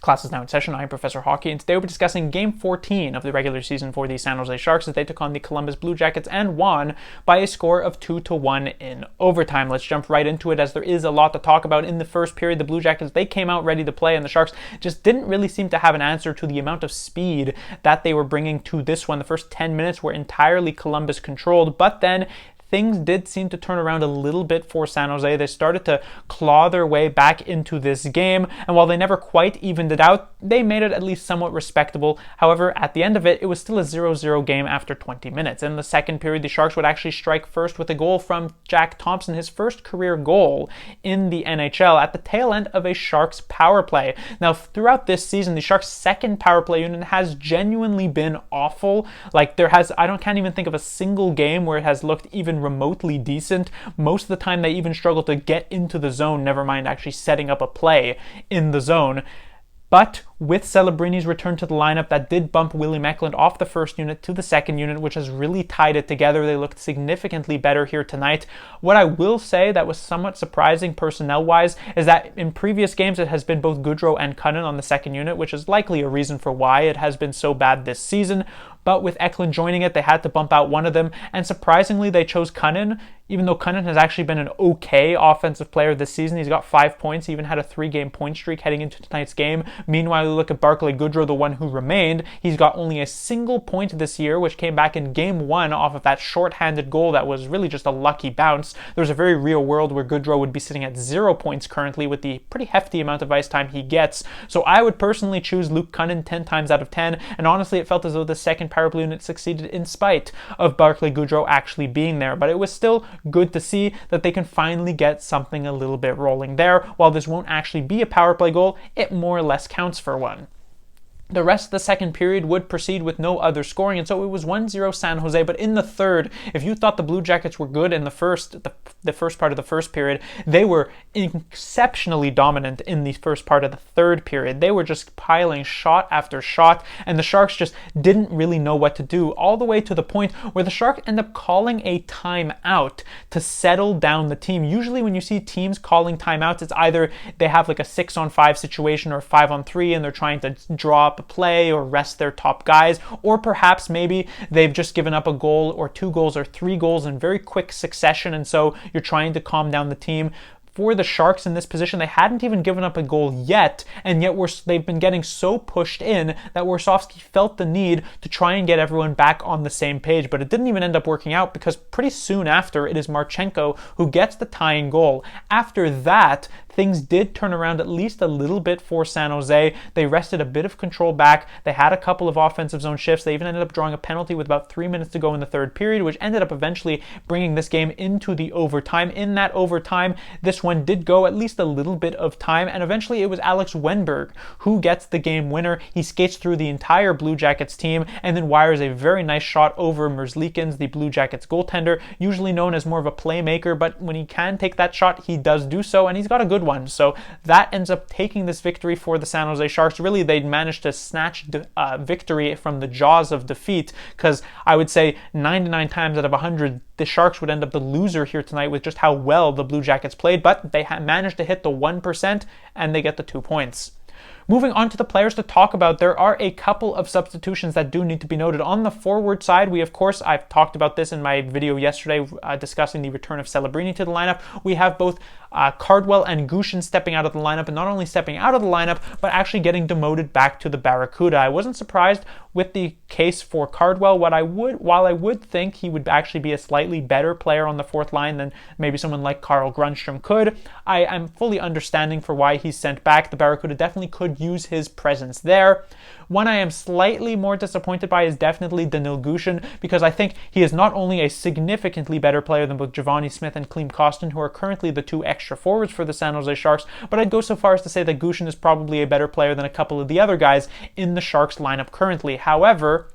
Class is now in session. I am Professor Hockey, and today we'll be discussing Game 14 of the regular season for the San Jose Sharks as they took on the Columbus Blue Jackets and won by a score of 2-1 in overtime. Let's jump right into it as there is a lot to talk about. In the first period, the Blue Jackets, they came out ready to play, and the Sharks just didn't really seem to have an answer to the amount of speed that they were bringing to this one. The first 10 minutes were entirely Columbus controlled, but then things did seem to turn around a little bit for San Jose. They started to claw their way back into this game, and while they never quite evened it out, they made it at least somewhat respectable. However, at the end of it, it was still a 0-0 game after 20 minutes. In the second period, the Sharks would actually strike first with a goal from Jack Thompson, his first career goal in the NHL at the tail end of a Sharks power play. Now, throughout this season, the Sharks' second power play unit has genuinely been awful. I can't even think of a single game where it has looked even remotely decent. Most of the time they even struggle to get into the zone, never mind actually setting up a play in the zone. But with Celebrini's return to the lineup, that did bump Willie Meckland off the first unit to the second unit, which has really tied it together. They looked significantly better here tonight. What I will say that was somewhat surprising personnel-wise is that in previous games it has been both Goodrow and Cunnin on the second unit, which is likely a reason for why it has been so bad this season. But with Eklund joining it, they had to bump out one of them, and surprisingly they chose Cunnin, even though Cunnin has actually been an okay offensive player this season. He's got 5 points, he even had a 3-game point streak heading into tonight's game. Meanwhile, you look at Barclay Goodrow, the one who remained, he's got only a single point this year, which came back in Game 1 off of that short-handed goal that was really just a lucky bounce. There's a very real world where Goodrow would be sitting at 0 points currently with the pretty hefty amount of ice time he gets. So I would personally choose Luke Cunnin 10 times out of 10, and honestly it felt as though the second power play unit succeeded in spite of Barclay Goodrow actually being there. But it was still good to see that they can finally get something a little bit rolling there. While this won't actually be a power play goal, it more or less counts for one. The rest of the second period would proceed with no other scoring, and so it was 1-0 San Jose. But in the third, if you thought the Blue Jackets were good in the first part of the first period, they were exceptionally dominant in the first part of the third period. They were just piling shot after shot, and the Sharks just didn't really know what to do, all the way to the point where the Sharks end up calling a timeout to settle down the team. Usually when you see teams calling timeouts, it's either they have like a 6-on-5 situation or a 5-on-3 and they're trying to draw up a play or rest their top guys, or perhaps maybe they've just given up a goal or 2 goals or 3 goals in very quick succession, and so you're trying to calm down the team. For the Sharks in this position, they hadn't even given up a goal yet, and yet they've been getting so pushed in that Warsofsky felt the need to try and get everyone back on the same page. But it didn't even end up working out, because pretty soon after, it is Marchenko who gets the tying goal. After that, things did turn around at least a little bit for San Jose. They wrested a bit of control back. They had a couple of offensive zone shifts. They even ended up drawing a penalty with about 3 minutes to go in the third period, which ended up eventually bringing this game into the overtime. In that overtime, this one did go at least a little bit of time, and eventually it was Alex Wenberg who gets the game winner. He skates through the entire Blue Jackets team and then wires a very nice shot over Merzlikins, the Blue Jackets goaltender, usually known as more of a playmaker, but when he can take that shot, he does do so, and he's got a good one. So that ends up taking this victory for the San Jose Sharks. Really, they'd managed to snatch victory from the jaws of defeat, because I would say 99 times out of 100, the Sharks would end up the loser here tonight with just how well the Blue Jackets played, but they managed to hit the 1% and they get the 2 points. Moving on to the players to talk about, there are a couple of substitutions that do need to be noted. On the forward side, we, of course, I've talked about this in my video yesterday discussing the return of Celebrini to the lineup. We have both Cardwell and Gushin stepping out of the lineup, and not only stepping out of the lineup, but actually getting demoted back to the Barracuda. I wasn't surprised with the case for Cardwell. While I would think he would actually be a slightly better player on the fourth line than maybe someone like Carl Grundstrom could, I am fully understanding for why he's sent back. The Barracuda definitely could use his presence there. One I am slightly more disappointed by is definitely Danil Gushin, because I think he is not only a significantly better player than both Giovanni Smith and Klim Kostin, who are currently the 2 extra forwards for the San Jose Sharks, but I'd go so far as to say that Gushin is probably a better player than a couple of the other guys in the Sharks lineup currently. However,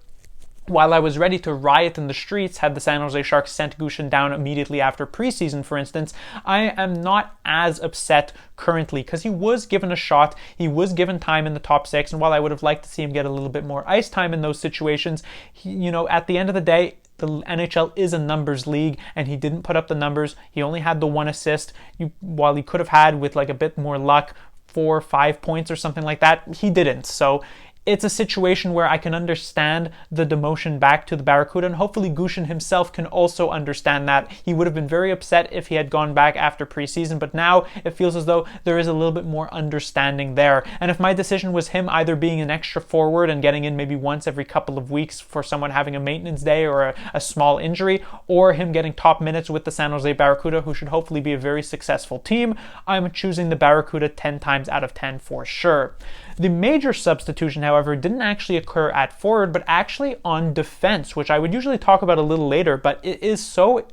while I was ready to riot in the streets had the San Jose Sharks sent Gushin down immediately after preseason, for instance, I am not as upset currently, because he was given a shot, he was given time in the top 6, and while I would have liked to see him get a little bit more ice time in those situations, at the end of the day, the NHL is a numbers league, and he didn't put up the numbers. He only had the 1 assist, while he could have had, with like a bit more luck, 4 or 5 points or something like that. He didn't. So it's a situation where I can understand the demotion back to the Barracuda, and hopefully Gushin himself can also understand that. He would have been very upset if he had gone back after preseason, but now it feels as though there is a little bit more understanding there. And if my decision was him either being an extra forward and getting in maybe once every couple of weeks for someone having a maintenance day or a small injury, or him getting top minutes with the San Jose Barracuda, who should hopefully be a very successful team, I'm choosing the Barracuda 10 times out of 10 for sure. The major substitution, however, didn't actually occur at forward, but actually on defense, which I would usually talk about a little later, but it is so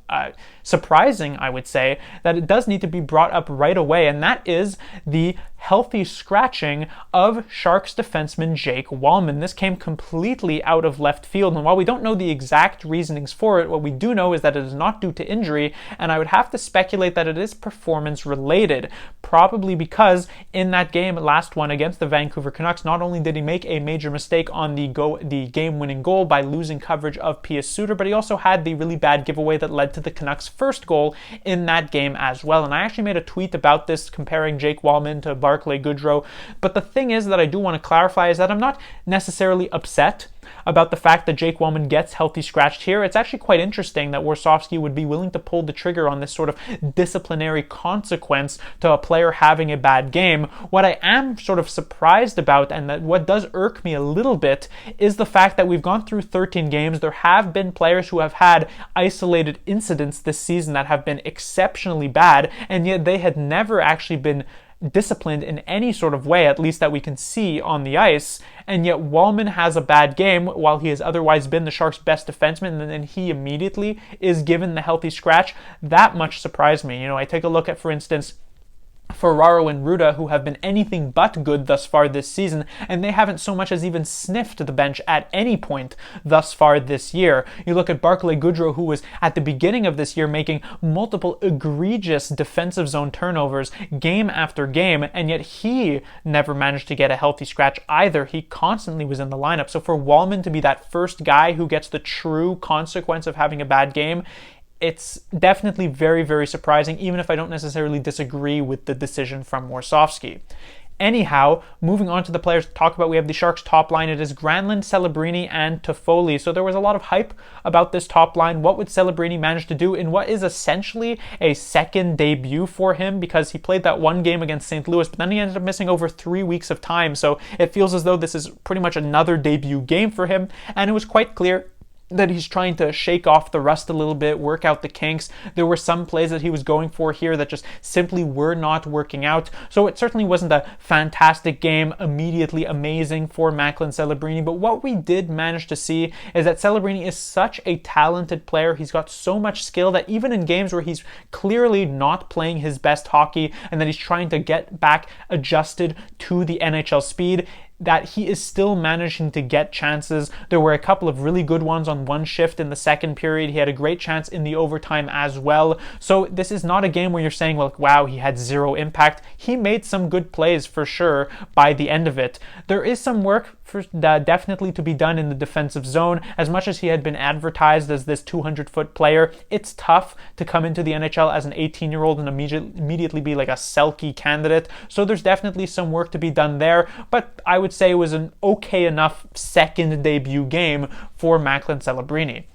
surprising, I would say, that it does need to be brought up right away, and that is the healthy scratching of Sharks defenseman Jake Walman. This came completely out of left field, and while we don't know the exact reasonings for it, what we do know is that it is not due to injury, and I would have to speculate that it is performance related, probably because in that game, last one against the Vancouver Canucks, not only did he make a major mistake on the game-winning goal by losing coverage of Pius Suter, but he also had the really bad giveaway that led to the Canucks' first goal in that game as well. And I actually made a tweet about this comparing Jake Walman to Barclay Goodrow. But the thing is that I do want to clarify is that I'm not necessarily upset about the fact that Jake Walman gets healthy scratched here. It's actually quite interesting that Warsofsky would be willing to pull the trigger on this sort of disciplinary consequence to a player having a bad game. What I am sort of surprised about, and that what does irk me a little bit, is the fact that we've gone through 13 games. There have been players who have had isolated incidents this season that have been exceptionally bad, and yet they had never actually been disciplined in any sort of way, at least that we can see on the ice. And yet Walman has a bad game while he has otherwise been the Sharks' best defenseman, and then he immediately is given the healthy scratch. That much surprised me. I take a look at, for instance, Ferraro and Ruda, who have been anything but good thus far this season, and they haven't so much as even sniffed the bench at any point thus far this year. You look at Barclay Goodrow, who was at the beginning of this year making multiple egregious defensive zone turnovers game after game, and yet he never managed to get a healthy scratch either. He constantly was in the lineup. So for Walman to be that first guy who gets the true consequence of having a bad game, it's definitely very, very surprising, even if I don't necessarily disagree with the decision from Warsofsky. Anyhow, moving on to the players to talk about, we have the Sharks' top line. It is Granlund, Celebrini, and Toffoli. So there was a lot of hype about this top line. What would Celebrini manage to do in what is essentially a second debut for him, because he played that one game against St. Louis, but then he ended up missing over 3 weeks of time. So it feels as though this is pretty much another debut game for him, and it was quite clear that he's trying to shake off the rust a little bit, work out the kinks. There were some plays that he was going for here that just simply were not working out. So it certainly wasn't a fantastic game, immediately amazing for Macklin Celebrini. But what we did manage to see is that Celebrini is such a talented player. He's got so much skill that even in games where he's clearly not playing his best hockey and that he's trying to get back adjusted to the NHL speed, that he is still managing to get chances. There were a couple of really good ones on one shift in the second period. He had a great chance in the overtime as well. So this is not a game where you're saying, well, wow, he had zero impact. He made some good plays for sure by the end of it. There is some work definitely to be done in the defensive zone. As much as he had been advertised as this 200-foot player, it's tough to come into the NHL as an 18-year-old and immediately be like a Selke candidate. So there's definitely some work to be done there, but I would say it was an okay enough second debut game for Macklin Celebrini.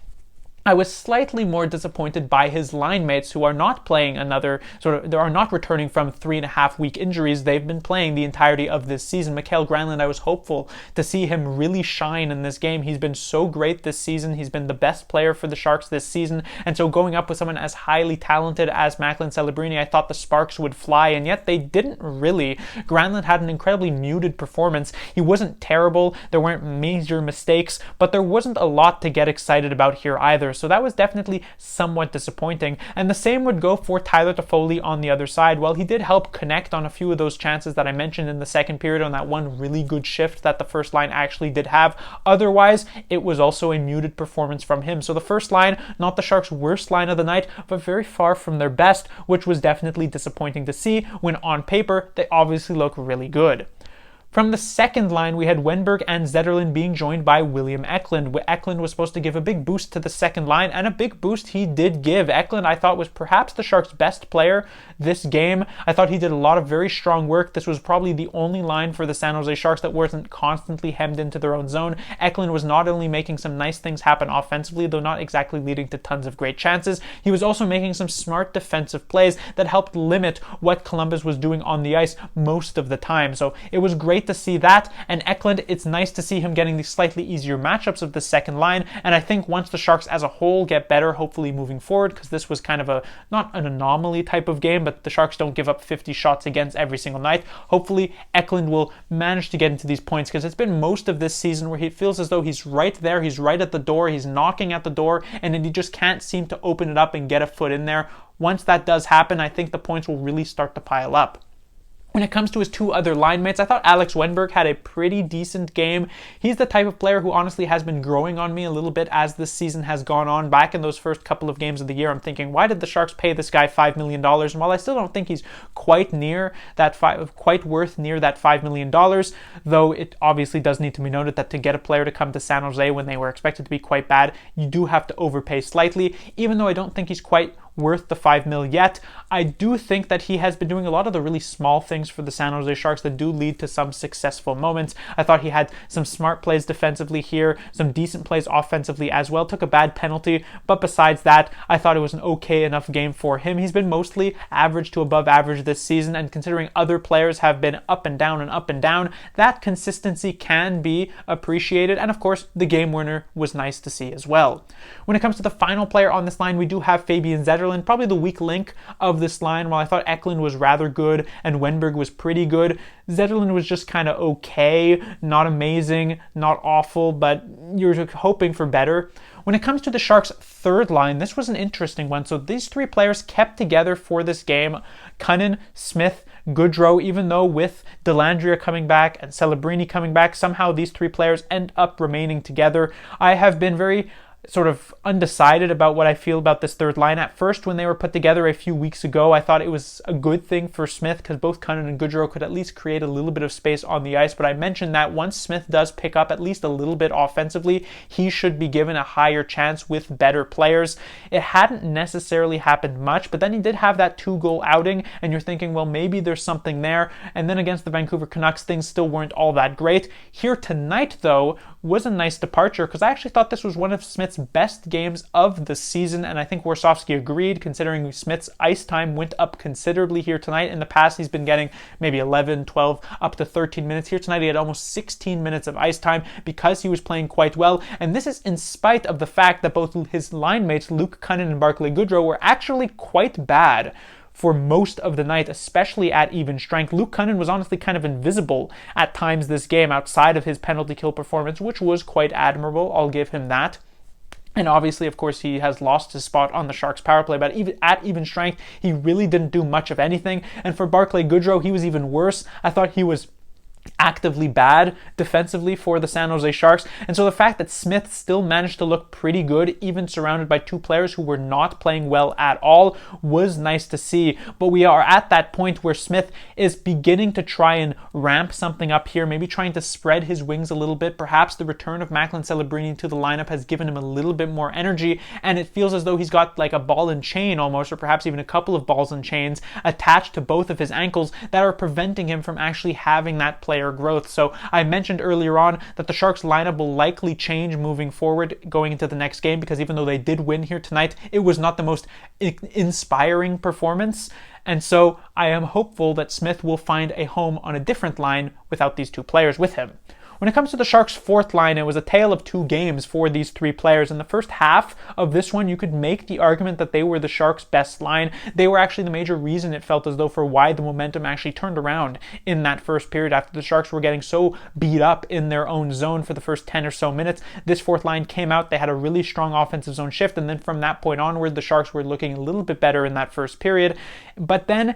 I was slightly more disappointed by his line mates, who are not playing they are not returning from 3.5 week injuries. They've been playing the entirety of this season. Mikael Granlund, I was hopeful to see him really shine in this game. He's been so great this season. He's been the best player for the Sharks this season. And so going up with someone as highly talented as Macklin Celebrini, I thought the sparks would fly, and yet they didn't really. Granlund had an incredibly muted performance. He wasn't terrible. There weren't major mistakes, but there wasn't a lot to get excited about here either. So that was definitely somewhat disappointing. And the same would go for Tyler Toffoli on the other side. While he did help connect on a few of those chances that I mentioned in the second period on that one really good shift that the first line actually did have, otherwise it was also a muted performance from him. So the first line, not the Sharks' worst line of the night, but very far from their best, which was definitely disappointing to see when on paper they obviously look really good. From the second line, we had Wenberg and Zetterlund being joined by William Eklund. Eklund was supposed to give a big boost to the second line, and a big boost he did give. Eklund, I thought, was perhaps the Sharks' best player this game. I thought he did a lot of very strong work. This was probably the only line for the San Jose Sharks that wasn't constantly hemmed into their own zone. Eklund was not only making some nice things happen offensively, though not exactly leading to tons of great chances, he was also making some smart defensive plays that helped limit what Columbus was doing on the ice most of the time. So it was great to see that, and Eklund, it's nice to see him getting the slightly easier matchups of the second line, and I think once the Sharks as a whole get better, hopefully moving forward, because this was kind of not an anomaly type of game, but the Sharks don't give up 50 shots against every single night. Hopefully Eklund will manage to get into these points, because it's been most of this season where he feels as though he's right there, he's right at the door, he's knocking at the door, and then he just can't seem to open it up and get a foot in there. Once that does happen, I think the points will really start to pile up. When it comes to his two other line mates, I thought Alex Wenberg had a pretty decent game. He's the type of player who honestly has been growing on me a little bit as this season has gone on. Back in those first couple of games of the year, I'm thinking, why did the Sharks pay this guy $5 million? And while I still don't think he's quite worth near that $5 million, though it obviously does need to be noted that to get a player to come to San Jose when they were expected to be quite bad, you do have to overpay slightly. Even though I don't think he's quite worth the $5 million yet, I do think that he has been doing a lot of the really small things for the San Jose Sharks that do lead to some successful moments. I thought he had some smart plays defensively here, some decent plays offensively as well, took a bad penalty, but besides that, I thought it was an okay enough game for him. He's been mostly average to above average this season, and considering other players have been up and down, that consistency can be appreciated, and of course, the game winner was nice to see as well. When it comes to the final player on this line, we do have Fabian Zetterlund, probably the weak link of this line. While I thought Eklund was rather good and Wenberg was pretty good, Zetterlund was just kind of okay, not amazing, not awful, but you're hoping for better. When it comes to the Sharks' third line, this was an interesting one. So these three players kept together for this game. Cunnin, Smith, Goodrow, even though with Dellandrea coming back and Celebrini coming back, somehow these three players end up remaining together. I have been very sort of undecided about what I feel about this third line. At first, when they were put together a few weeks ago, I thought it was a good thing for Smith because both Cunnin and Goodrow could at least create a little bit of space on the ice. But I mentioned that once Smith does pick up at least a little bit offensively, he should be given a higher chance with better players. It hadn't necessarily happened much, but then he did have that 2-goal outing, and you're thinking, well, maybe there's something there. And then against the Vancouver Canucks, things still weren't all that great. Here tonight, though, was a nice departure because I actually thought this was one of Smith's best games of the season, and I think Warsofsky agreed, considering Smith's ice time went up considerably here tonight. In the past, he's been getting maybe 11, 12, up to 13 minutes. Here tonight, he had almost 16 minutes of ice time because he was playing quite well, and this is in spite of the fact that both his line mates, Luke Cunnin and Barclay Goodrow, were actually quite bad for most of the night, especially at even strength. Luke Cunnin was honestly kind of invisible at times this game outside of his penalty kill performance, which was quite admirable. I'll give him that. And obviously, of course, he has lost his spot on the Sharks power play, but even at even strength, he really didn't do much of anything. And for Barclay Goodrow, he was even worse. I thought he was actively bad defensively for the San Jose Sharks. And so the fact that Smith still managed to look pretty good, even surrounded by two players who were not playing well at all, was nice to see. But we are at that point where Smith is beginning to try and ramp something up here, maybe trying to spread his wings a little bit. Perhaps the return of Macklin Celebrini to the lineup has given him a little bit more energy, and it feels as though he's got like a ball and chain almost, or perhaps even a couple of balls and chains attached to both of his ankles that are preventing him from actually having that player growth. So I mentioned earlier on that the Sharks lineup will likely change moving forward going into the next game, because even though they did win here tonight, it was not the most inspiring performance. And so I am hopeful that Smith will find a home on a different line without these two players with him. When it comes to the Sharks' fourth line, it was a tale of two games for these three players. In the first half of this one, you could make the argument that they were the Sharks' best line. They were actually the major reason, it felt as though, for why the momentum actually turned around in that first period after the Sharks were getting so beat up in their own zone for the first 10 or so minutes. This fourth line came out, they had a really strong offensive zone shift, and then from that point onward, the Sharks were looking a little bit better in that first period. But then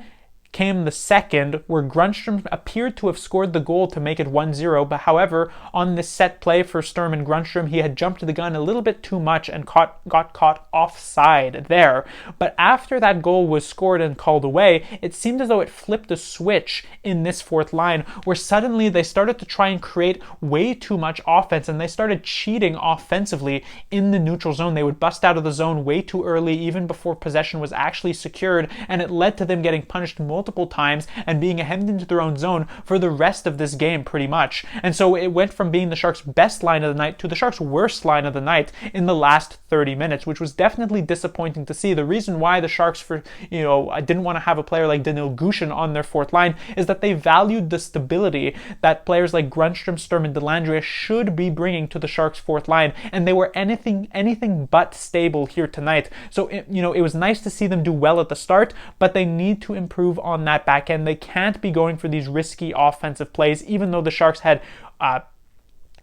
came the second, where Grundstrom appeared to have scored the goal to make it 1-0, but however, on this set play for Sturm and Grundstrom, he had jumped the gun a little bit too much and got caught offside there. But after that goal was scored and called away, it seemed as though it flipped a switch in this fourth line, where suddenly they started to try and create way too much offense, and they started cheating offensively in the neutral zone. They would bust out of the zone way too early, even before possession was actually secured, and it led to them getting punished multiple times and being hemmed into their own zone for the rest of this game pretty much. And so it went from being the Sharks' best line of the night to the Sharks' worst line of the night in the last 30 minutes, which was definitely disappointing to see. The reason why the Sharks didn't want to have a player like Danil Gushchin on their fourth line is that they valued the stability that players like Grundstrom, Sturm, and Dellandrea should be bringing to the Sharks' fourth line, and they were anything but stable here tonight. So it was nice to see them do well at the start, but they need to improve on that back end. They can't be going for these risky offensive plays, even though the Sharks had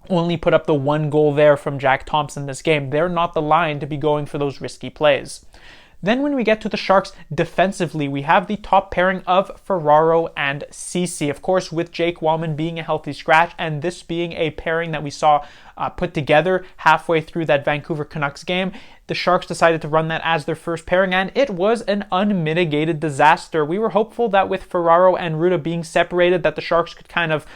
only put up the one goal there from Jack Thompson this game. They're not the line to be going for those risky plays. Then when we get to the Sharks defensively, we have the top pairing of Ferraro and Ceci. Of course, with Jake Walman being a healthy scratch, and this being a pairing that we saw put together halfway through that Vancouver Canucks game, the Sharks decided to run that as their first pairing, and it was an unmitigated disaster. We were hopeful that with Ferraro and Ruda being separated, that the Sharks could kind of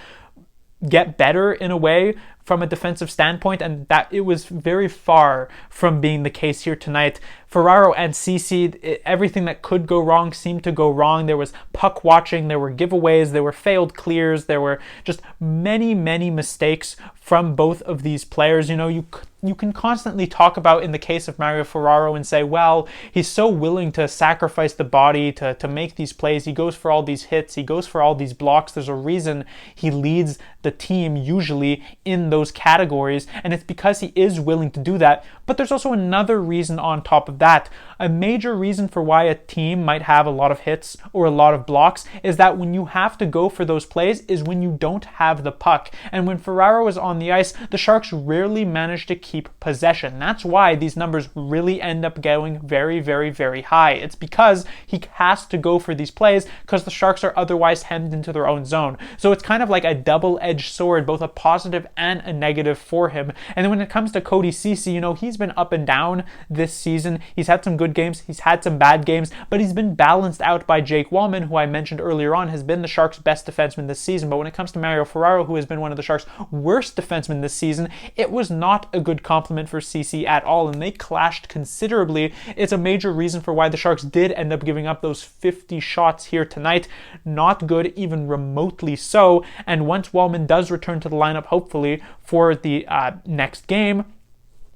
get better in a way from a defensive standpoint, and that it was very far from being the case here tonight. Ferraro and Ceci, everything that could go wrong seemed to go wrong. There was puck watching, there were giveaways, there were failed clears, there were just many mistakes from both of these players. You can constantly talk about, in the case of Mario Ferraro, and say, well, he's so willing to sacrifice the body to make these plays. He goes for all these hits, he goes for all these blocks. There's a reason he leads the team usually in those categories, and it's because he is willing to do that. But there's also another reason on top of that. A major reason for why a team might have a lot of hits or a lot of blocks is that when you have to go for those plays is when you don't have the puck. And when Ferraro is on the ice, the Sharks rarely manage to keep possession. That's why these numbers really end up going very high. It's because he has to go for these plays because the Sharks are otherwise hemmed into their own zone. So it's kind of like a double-edged sword, both a positive and a negative for him. And then when it comes to Cody Ceci, he's been up and down this season. He's had some good games, he's had some bad games, but he's been balanced out by Jake Walman, who I mentioned earlier on has been the Sharks' best defenseman this season. But when it comes to Mario Ferraro, who has been one of the Sharks' worst defensemen this season, it was not a good compliment for Ceci at all, and they clashed considerably. It's a major reason for why the Sharks did end up giving up those 50 shots here tonight. Not good, even remotely so. And once Walman does return to the lineup, hopefully for the next game,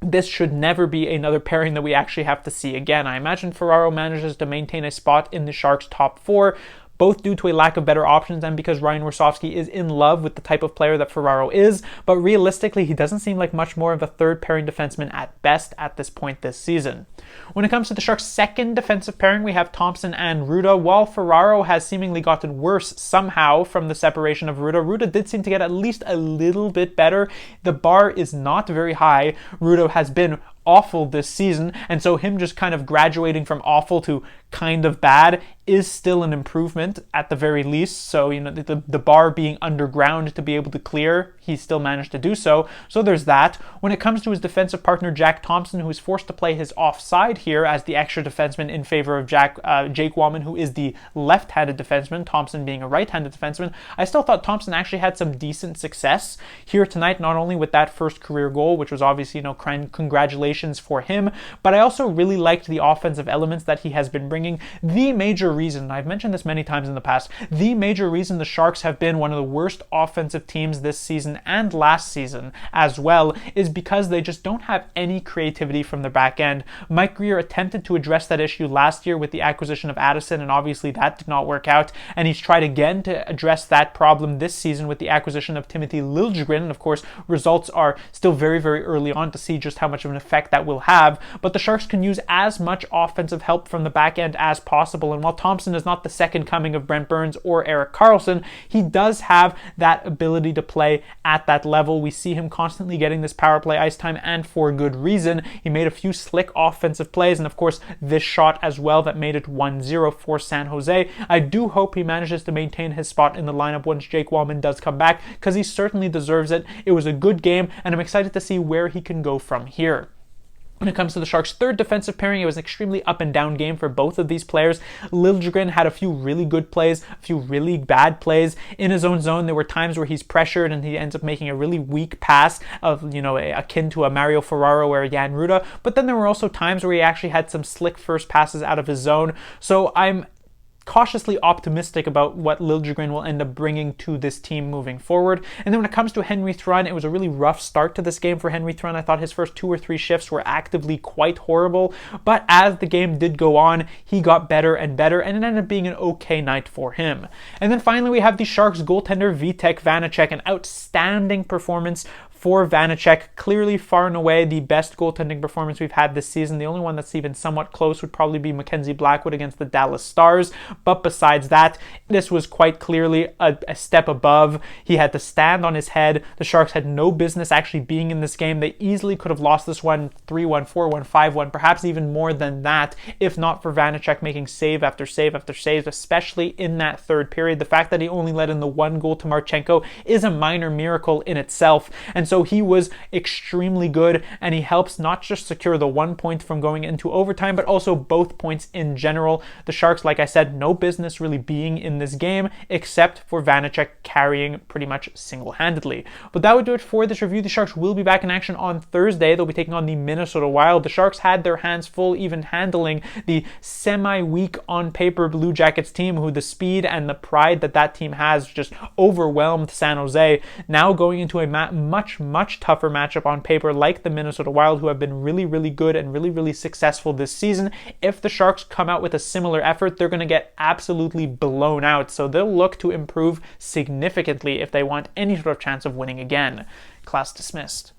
this should never be another pairing that we actually have to see again. I imagine Ferraro manages to maintain a spot in the Sharks' top four, both due to a lack of better options and because Ryan Warsofsky is in love with the type of player that Ferraro is, but realistically, he doesn't seem like much more of a third pairing defenseman at best at this point this season. When it comes to the Sharks' second defensive pairing, we have Thompson and Ruda. While Ferraro has seemingly gotten worse somehow from the separation of Ruda did seem to get at least a little bit better. The bar is not very high. Ruda has been awful this season, and so him just kind of graduating from awful to kind of bad is still an improvement at the very least. So, the bar being underground to be able to clear, he still managed to do so. So there's that. When it comes to his defensive partner, Jack Thompson, who is forced to play his offside here as the extra defenseman in favor of Jake Walman, who is the left-handed defenseman, Thompson being a right-handed defenseman, I still thought Thompson actually had some decent success here tonight, not only with that first career goal, which was obviously, congratulations for him, but I also really liked the offensive elements that he has been bringing. The major reason, I've mentioned this many times in the past, the major reason the Sharks have been one of the worst offensive teams this season and last season as well is because they just don't have any creativity from the back end. Mike Grier attempted to address that issue last year with the acquisition of Addison, and obviously that did not work out, and he's tried again to address that problem this season with the acquisition of Timothy Liljegren, and of course results are still very early on to see just how much of an effect that will have, but the Sharks can use as much offensive help from the back end as possible, and while Thompson is not the second coming of Brent Burns or Erik Karlsson, he does have that ability to play at that level. We see him constantly getting this power play ice time, and for good reason. He made a few slick offensive plays, and of course this shot as well that made it 1-0 for San Jose. I do hope he manages to maintain his spot in the lineup once Jake Wallman does come back, because he certainly deserves it. It was a good game, and I'm excited to see where he can go from here. When it comes to the Sharks' third defensive pairing, it was an extremely up and down game for both of these players. Liljegren had a few really good plays, a few really bad plays in his own zone. There were times where he's pressured and he ends up making a really weak pass of, akin to a Mario Ferraro or a Jan Ruda. But then there were also times where he actually had some slick first passes out of his zone. So I'm cautiously optimistic about what Liljegren will end up bringing to this team moving forward. And then when it comes to Henry Thrun, it was a really rough start to this game for Henry Thrun. I thought his first 2 or 3 shifts were actively quite horrible, but as the game did go on, he got better and better, and it ended up being an okay night for him. And then finally we have the Sharks goaltender Vitek Vanacek, an outstanding performance for Vanacek, clearly far and away the best goaltending performance we've had this season. The only one that's even somewhat close would probably be Mackenzie Blackwood against the Dallas Stars. But besides that, this was quite clearly a step above. He had to stand on his head. The Sharks had no business actually being in this game. They easily could have lost this one 3-1, 4-1, 5-1, perhaps even more than that, if not for Vanacek making save after save after save, especially in that third period. The fact that he only let in the 1 goal to Marchenko is a minor miracle in itself. And so he was extremely good, and he helps not just secure the 1 point from going into overtime, but also both points in general. The Sharks, like I said, no business really being in this game, except for Vanacek carrying pretty much single-handedly. But that would do it for this review. The Sharks will be back in action on Thursday. They'll be taking on the Minnesota Wild. The Sharks had their hands full even handling the semi-weak on paper Blue Jackets team, who the speed and the pride that team has just overwhelmed San Jose. Now going into a much tougher matchup on paper like the Minnesota Wild, who have been really, really good and really, really successful this season. If the Sharks come out with a similar effort, they're going to get absolutely blown out. So they'll look to improve significantly if they want any sort of chance of winning again. Class dismissed.